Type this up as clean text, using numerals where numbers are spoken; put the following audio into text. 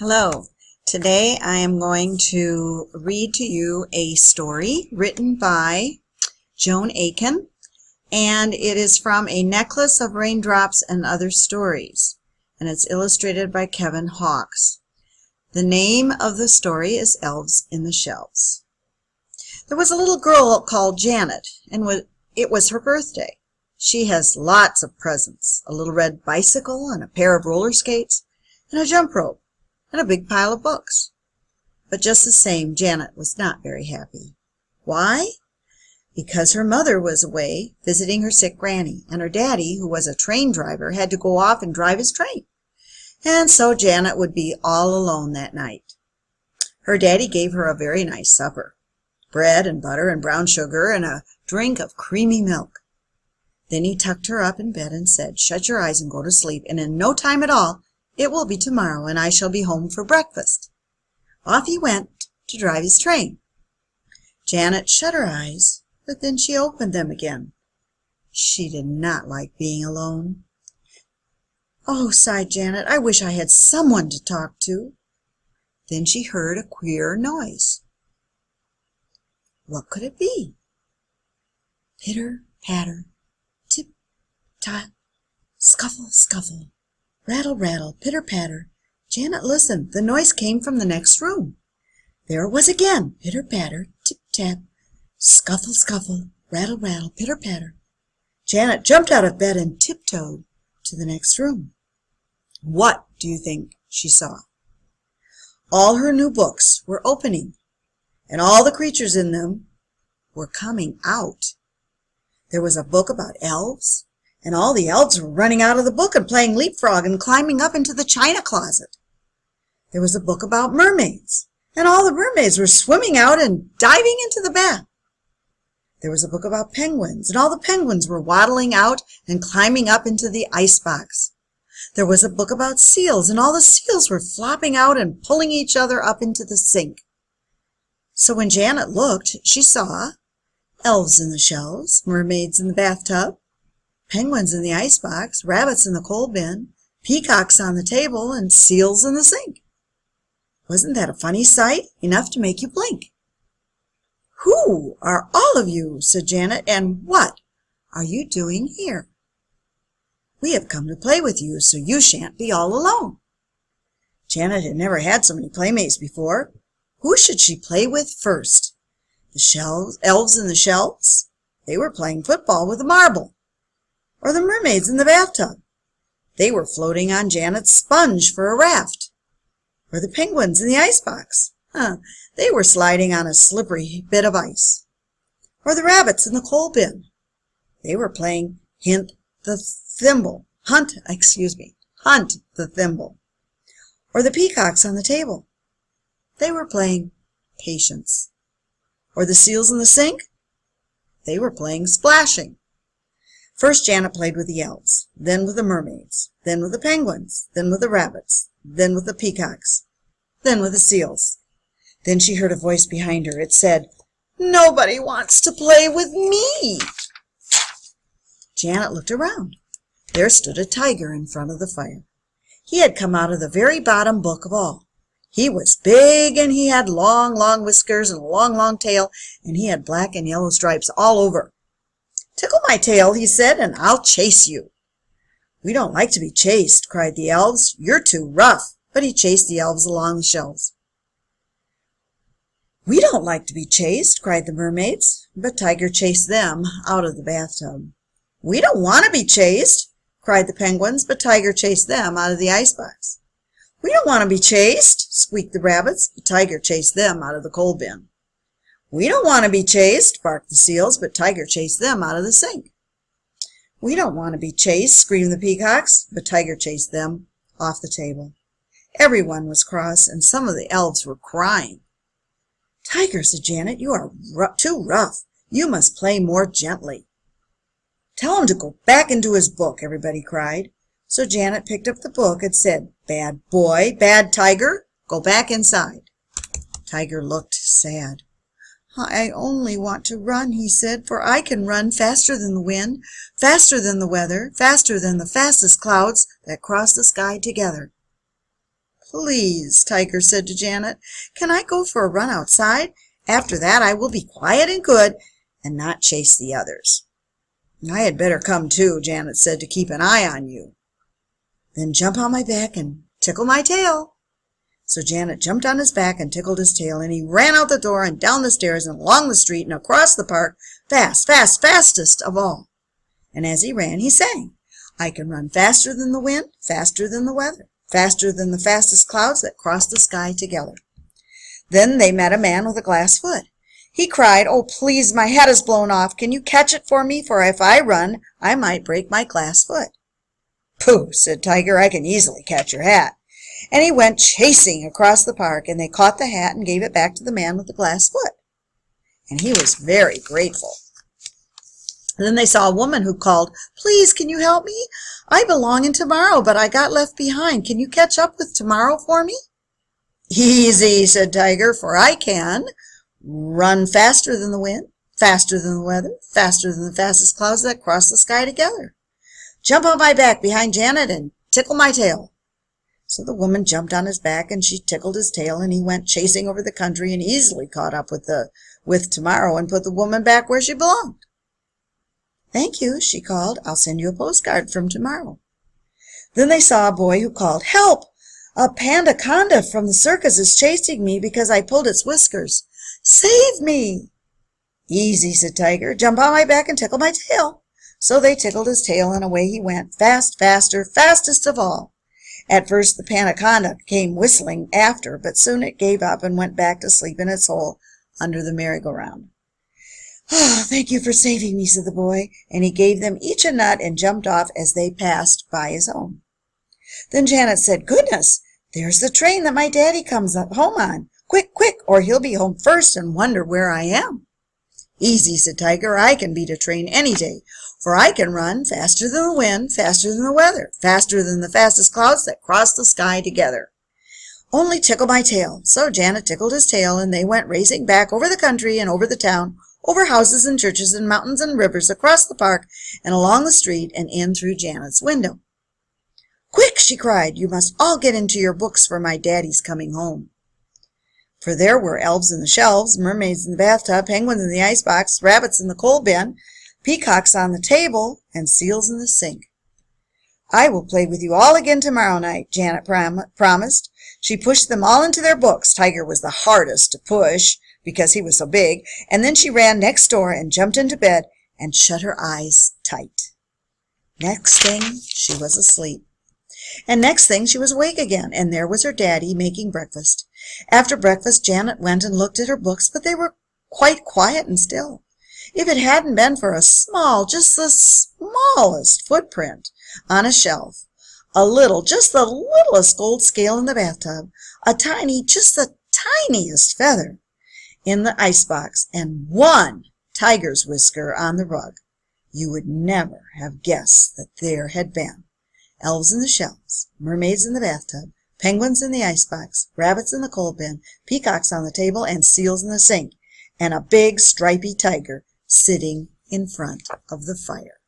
Hello. Today I am going to read to you a story written by Joan Aiken, and it is from A Necklace of Raindrops and Other Stories, and it's illustrated by Kevin Hawkes. The name of the story is Elves in the Shelves. There was a little girl called Janet, and it was her birthday. She has lots of presents, a little red bicycle and a pair of roller skates and a jump rope and a big pile of books. But just the same, Janet was not very happy. Why? Because her mother was away visiting her sick granny, and her daddy, who was a train driver, had to go off and drive his train. And so Janet would be all alone that night. Her daddy gave her a very nice supper, bread and butter and brown sugar and a drink of creamy milk. Then he tucked her up in bed and said, "Shut your eyes and go to sleep, and in no time at all it will be tomorrow, and I shall be home for breakfast." Off he went to drive his train. Janet shut her eyes, but then she opened them again. She did not like being alone. "Oh," sighed Janet, "I wish I had someone to talk to." Then she heard a queer noise. What could it be? Pitter, patter, tip, tot, scuffle, scuffle. Rattle, rattle, pitter, patter. Janet listened. The noise came from the next room. There it was again. Pitter, patter, tip, tap, scuffle, scuffle, rattle, rattle, pitter, patter. Janet jumped out of bed and tiptoed to the next room. What do you think she saw? All her new books were opening, and all the creatures in them were coming out. There was a book about elves, and all the elves were running out of the book and playing leapfrog and climbing up into the china closet. There was a book about mermaids, and all the mermaids were swimming out and diving into the bath. There was a book about penguins, and all the penguins were waddling out and climbing up into the icebox. There was a book about seals, and all the seals were flopping out and pulling each other up into the sink. So when Janet looked, she saw elves in the shelves, mermaids in the bathtub, penguins in the icebox, rabbits in the coal bin, peacocks on the table, and seals in the sink. Wasn't that a funny sight? Enough to make you blink. "Who are all of you?" said Janet, "and what are you doing here?" "We have come to play with you, so you shan't be all alone." Janet had never had so many playmates before. Who should she play with first? The elves in the shelves? They were playing football with a marble. Or the mermaids in the bathtub? They were floating on Janet's sponge for a raft. Or the penguins in the icebox? They were sliding on a slippery bit of ice. Or the rabbits in the coal bin? They were playing hunt the thimble. Or the peacocks on the table? They were playing patience. Or the seals in the sink? They were playing splashing. First Janet played with the elves, then with the mermaids, then with the penguins, then with the rabbits, then with the peacocks, then with the seals. Then she heard a voice behind her. It said, "Nobody wants to play with me." Janet looked around. There stood a tiger in front of the fire. He had come out of the very bottom book of all. He was big, and he had long, long whiskers and a long, long tail, and he had black and yellow stripes all over. "Tickle my tail," he said, "and I'll chase you." "We don't like to be chased," cried the elves. "You're too rough." But he chased the elves along the shelves. "We don't like to be chased," cried the mermaids, but Tiger chased them out of the bathtub. "We don't want to be chased," cried the penguins, but Tiger chased them out of the icebox. "We don't want to be chased," squeaked the rabbits, but Tiger chased them out of the coal bin. "We don't want to be chased," barked the seals, but Tiger chased them out of the sink. "We don't want to be chased," screamed the peacocks, but Tiger chased them off the table. Everyone was cross, and some of the elves were crying. "Tiger," said Janet, "you are too rough. You must play more gently." "Tell him to go back into his book," everybody cried. So Janet picked up the book and said, "Bad boy, bad Tiger, go back inside." Tiger looked sad. "I only want to run," he said, "for I can run faster than the wind, faster than the weather, faster than the fastest clouds that cross the sky together." "Please," Tiger said to Janet, "can I go for a run outside? After that I will be quiet and good and not chase the others." "I had better come too," Janet said, "to keep an eye on you." "Then jump on my back and tickle my tail." So Janet jumped on his back and tickled his tail, and he ran out the door and down the stairs and along the street and across the park, fast, fast, fastest of all. And as he ran, he sang, "I can run faster than the wind, faster than the weather, faster than the fastest clouds that cross the sky together." Then they met a man with a glass foot. He cried, "Oh, please, my hat is blown off. Can you catch it for me? For if I run, I might break my glass foot." "Pooh," said Tiger, "I can easily catch your hat." And he went chasing across the park, and they caught the hat and gave it back to the man with the glass foot. And he was very grateful. Then they saw a woman who called, "Please, can you help me? I belong in tomorrow, but I got left behind. Can you catch up with tomorrow for me?" "Easy," said Tiger, "for I can run faster than the wind, faster than the weather, faster than the fastest clouds that cross the sky together. Jump on my back behind Janet and tickle my tail." So the woman jumped on his back, and she tickled his tail, and he went chasing over the country and easily caught up with tomorrow and put the woman back where she belonged. "Thank you," she called. "I'll send you a postcard from tomorrow." Then they saw a boy who called, "Help! A panda-conda from the circus is chasing me because I pulled its whiskers. Save me!" "Easy," said Tiger. "Jump on my back and tickle my tail." So they tickled his tail, and away he went, fast, faster, fastest of all. At first the panda-conda came whistling after, but soon it gave up and went back to sleep in its hole under the merry-go-round. "Oh, thank you for saving me," said the boy, and he gave them each a nut and jumped off as they passed by his home. Then Janet said, "Goodness, there's the train that my daddy comes home on. Quick, quick, or he'll be home first and wonder where I am." "Easy," said Tiger. "I can beat a train any day, for I can run faster than the wind, faster than the weather, faster than the fastest clouds that cross the sky together. Only tickle my tail." So Janet tickled his tail, and they went racing back over the country and over the town, over houses and churches and mountains and rivers, across the park and along the street and in through Janet's window. "Quick!" she cried. "You must all get into your books, for my daddy's coming home." For there were elves in the shelves, mermaids in the bathtub, penguins in the icebox, rabbits in the coal bin, peacocks on the table, and seals in the sink. "I will play with you all again tomorrow night," Janet promised. She pushed them all into their books. Tiger was the hardest to push because he was so big, and then she ran next door and jumped into bed and shut her eyes tight. Next thing, she was asleep. And next thing, she was awake again, and there was her daddy making breakfast. After breakfast, Janet went and looked at her books, but they were quite quiet and still. If it hadn't been for a small, just the smallest footprint on a shelf, just the littlest gold scale in the bathtub, a tiny, just the tiniest feather in the icebox, and one tiger's whisker on the rug, you would never have guessed that there had been elves in the shelves, mermaids in the bathtub, penguins in the icebox, rabbits in the coal bin, peacocks on the table, and seals in the sink, and a big stripy tiger sitting in front of the fire.